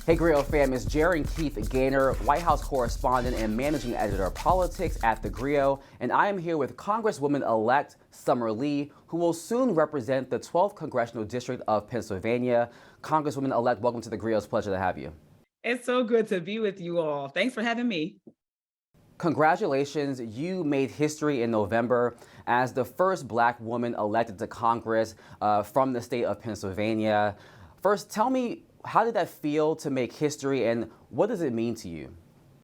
Hey GRIO fam, it's Gerren Keith Gaynor, White House correspondent and managing editor of politics at theGrio, and I am here with Congresswoman-Elect Summer Lee, who will soon represent the 12th Congressional District of Pennsylvania. Congresswoman-Elect, welcome to theGrio. It's a pleasure to have you. It's so good to be with you all. Thanks for having me. Congratulations, you made history in November as the first Black woman elected to Congress from the state of Pennsylvania. First, tell me, how did that feel to make history, and what does it mean to you?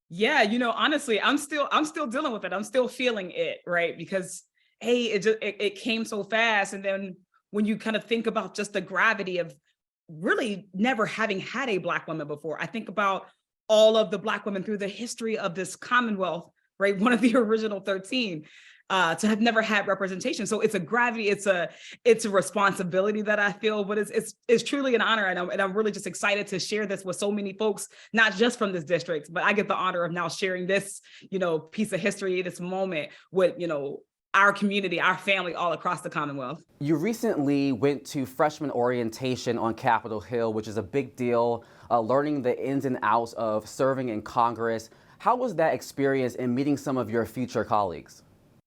Yeah, honestly, I'm still dealing with it. I'm still feeling it, right? Because hey, it came so fast, and then when you kind of think about just the gravity of really never having had a Black woman before, I think about all of the Black women through the history of this Commonwealth, right? One of the original 13. To have never had representation. So it's a gravity, it's a responsibility that I feel, but it's truly an honor. And I'm really just excited to share this with so many folks, not just from this district, but I get the honor of now sharing this, piece of history, this moment with, our community, our family all across the Commonwealth. You recently went to freshman orientation on Capitol Hill, which is a big deal, learning the ins and outs of serving in Congress. How was that experience in meeting some of your future colleagues?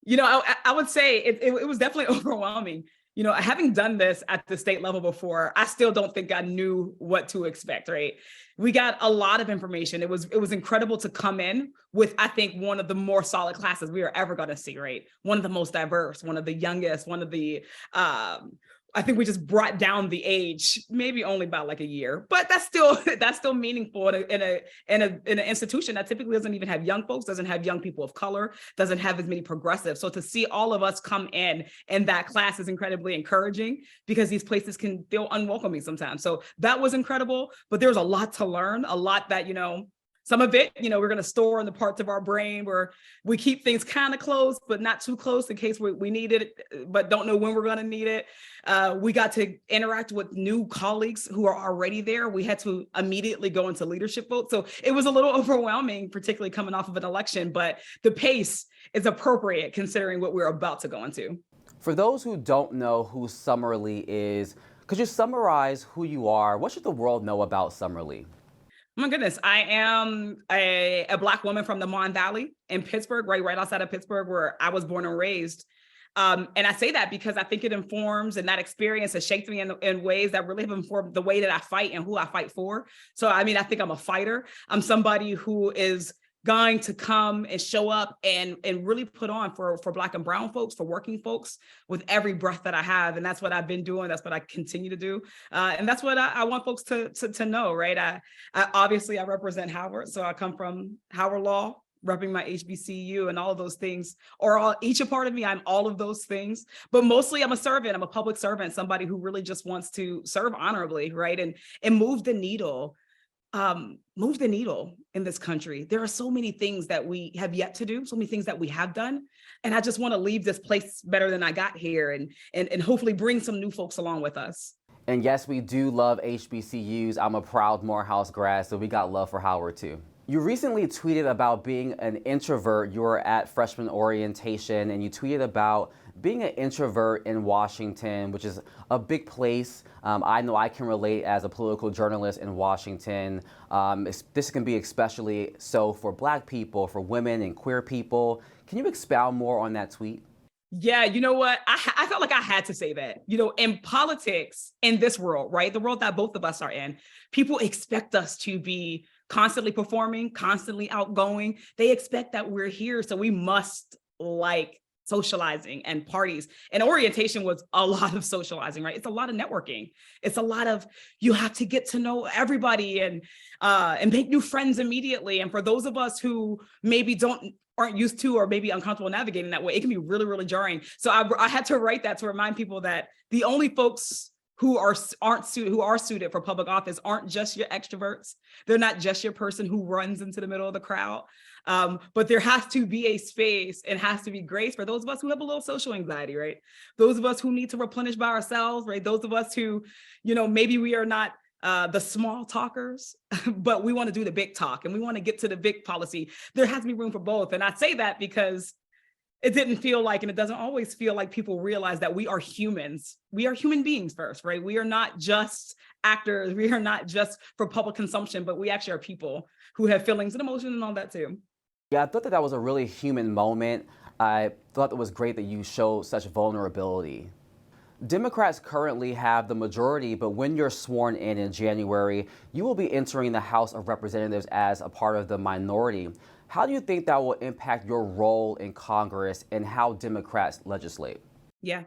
I would say it was definitely overwhelming. Having done this at the state level before, I still don't think I knew what to expect, right? We got a lot of information. It was incredible to come in with, I think, one of the more solid classes we are ever going to see, right? One of the most diverse, one of the youngest, one of the, I think we just brought down the age, maybe only by like a year, but that's still meaningful in an institution that typically doesn't even have young folks, doesn't have young people of color, doesn't have as many progressives. So to see all of us come in that class is incredibly encouraging, because these places can feel unwelcoming sometimes. So that was incredible, but there's a lot to learn, a lot that, some of it, we're going to store in the parts of our brain where we keep things kind of close, but not too close in case we need it, but don't know when we're going to need it. We got to interact with new colleagues who are already there. We had to immediately go into leadership votes. So it was a little overwhelming, particularly coming off of an election, but the pace is appropriate considering what we're about to go into. For those who don't know who Summer Lee is, could you summarize who you are? What should the world know about Summer Lee? Oh my goodness, I am a Black woman from the Mon Valley in Pittsburgh, right outside of Pittsburgh, where I was born and raised. And I say that because I think it informs, and that experience has shaped me in ways that really have informed the way that I fight and who I fight for. So, I think I'm a fighter. I'm somebody who is going to come and show up and really put on for Black and brown folks, for working folks, with every breath that I have. And that's what I've been doing. That's what I continue to do. And that's what I want folks to know, right? I obviously represent Howard. So I come from Howard Law, repping my HBCU, and all of those things, or each a part of me. I'm all of those things, but mostly I'm a servant. I'm a public servant, somebody who really just wants to serve honorably, right? And move the needle in this country. There are so many things that we have yet to do, so many things that we have done. And I just want to leave this place better than I got here, and hopefully bring some new folks along with us. And yes, we do love HBCUs. I'm a proud Morehouse grad, so we got love for Howard too. You recently tweeted about being an introvert. You were at freshman orientation, and you tweeted about being an introvert in Washington, which is a big place. I know I can relate as a political journalist in Washington. This can be especially so for Black people, for women and queer people. Can you expound more on that tweet? Yeah, you know what? I felt like I had to say that. In politics, in this world, right? The world that both of us are in, people expect us to be constantly performing, constantly outgoing. They expect that we're here, so we must like socializing and parties. And orientation was a lot of socializing, right? It's a lot of networking. It's a lot of, you have to get to know everybody and make new friends immediately. And for those of us who maybe aren't used to, or maybe uncomfortable navigating that way, it can be really, really jarring. So I had to write that to remind people that the only folks who are suited for public office aren't just your extroverts. They're not just your person who runs into the middle of the crowd. But there has to be a space and has to be grace for those of us who have a little social anxiety, right? Those of us who need to replenish by ourselves, right? Those of us who, maybe we are not the small talkers, but we want to do the big talk and we want to get to the big policy. There has to be room for both. And I say that because it didn't feel like, and it doesn't always feel like people realize that we are humans. We are human beings first, right? We are not just actors. We are not just for public consumption, but we actually are people who have feelings and emotions and all that too. Yeah, I thought that was a really human moment. I thought it was great that you showed such vulnerability. Democrats currently have the majority, but when you're sworn in January, you will be entering the House of Representatives as a part of the minority. How do you think that will impact your role in Congress and how Democrats legislate? Yeah.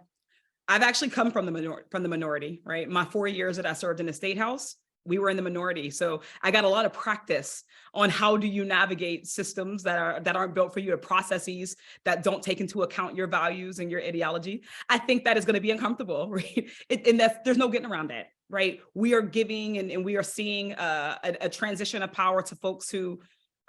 I've actually come from the minority, right? My 4 years that I served in the state house, we were in the minority. So I got a lot of practice on how do you navigate systems that aren't built for you, or processes that don't take into account your values and your ideology. I think that is going to be uncomfortable, right? There's no getting around that, right? We are giving and we are seeing a transition of power to folks who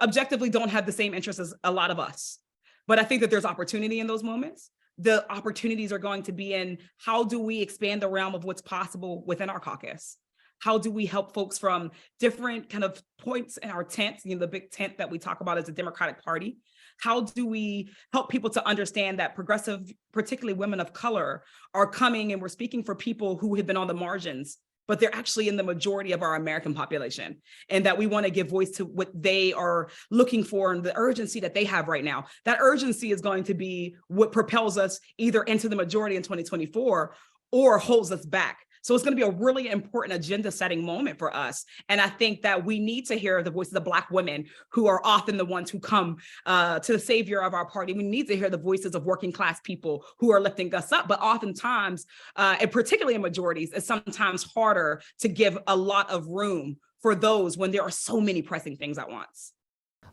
objectively don't have the same interests as a lot of us. But I think that there's opportunity in those moments. The opportunities are going to be in how do we expand the realm of what's possible within our caucus? How do we help folks from different kind of points in our tent, the big tent that we talk about as the Democratic Party? How do we help people to understand that progressive, particularly women of color, are coming, and we're speaking for people who have been on the margins, but they're actually in the majority of our American population, and that we want to give voice to what they are looking for and the urgency that they have right now. That urgency is going to be what propels us either into the majority in 2024 or holds us back. So it's going to be a really important agenda setting moment for us. And I think that we need to hear the voices of Black women, who are often the ones who come to the savior of our party. We need to hear the voices of working class people who are lifting us up. But oftentimes, and particularly in majorities, it's sometimes harder to give a lot of room for those when there are so many pressing things at once.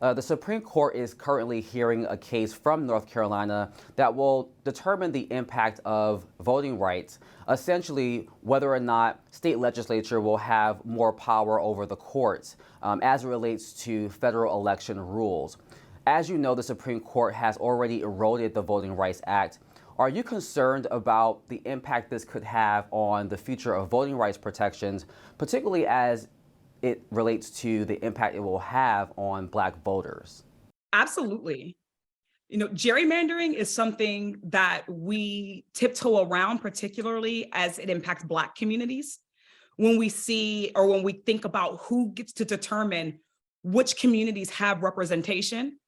The Supreme Court is currently hearing a case from North Carolina that will determine the impact of voting rights, essentially whether or not state legislature will have more power over the courts as it relates to federal election rules. As you know, the Supreme Court has already eroded the Voting Rights Act. Are you concerned about the impact this could have on the future of voting rights protections, particularly as it relates to the impact it will have on Black voters? Absolutely. Gerrymandering is something that we tiptoe around, particularly as it impacts Black communities. When we see, or when we think about who gets to determine which communities have representation,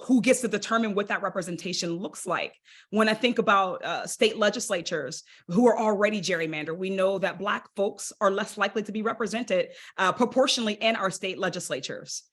who gets to determine what that representation looks like. When I think about state legislatures who are already gerrymandered, we know that Black folks are less likely to be represented proportionally in our state legislatures.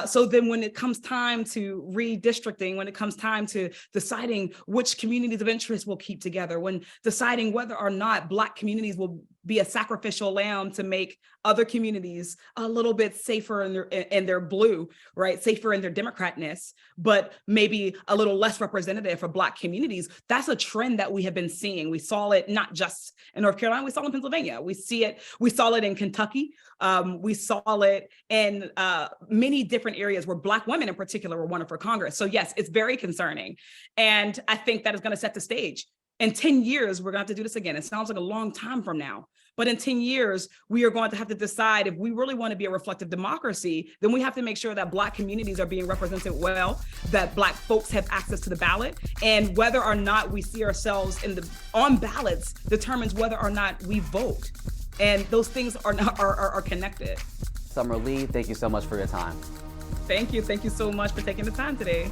So then when it comes time to redistricting, when it comes time to deciding which communities of interest we'll keep together, when deciding whether or not Black communities will be a sacrificial lamb to make other communities a little bit safer in their blue, right? Safer in their Democratness, but maybe a little less representative for Black communities. That's a trend that we have been seeing. We saw it not just in North Carolina, we saw it in Pennsylvania. We saw it in Kentucky. We saw it in many different areas where Black women in particular were running for Congress. So yes, it's very concerning. And I think that is going to set the stage. In 10 years, we're going to have to do this again. It sounds like a long time from now. But in 10 years, we are going to have to decide if we really want to be a reflective democracy, then we have to make sure that Black communities are being represented well, that Black folks have access to the ballot, and whether or not we see ourselves on ballots determines whether or not we vote. And those things are connected. Summer Lee, thank you so much for your time. Thank you. Thank you so much for taking the time today.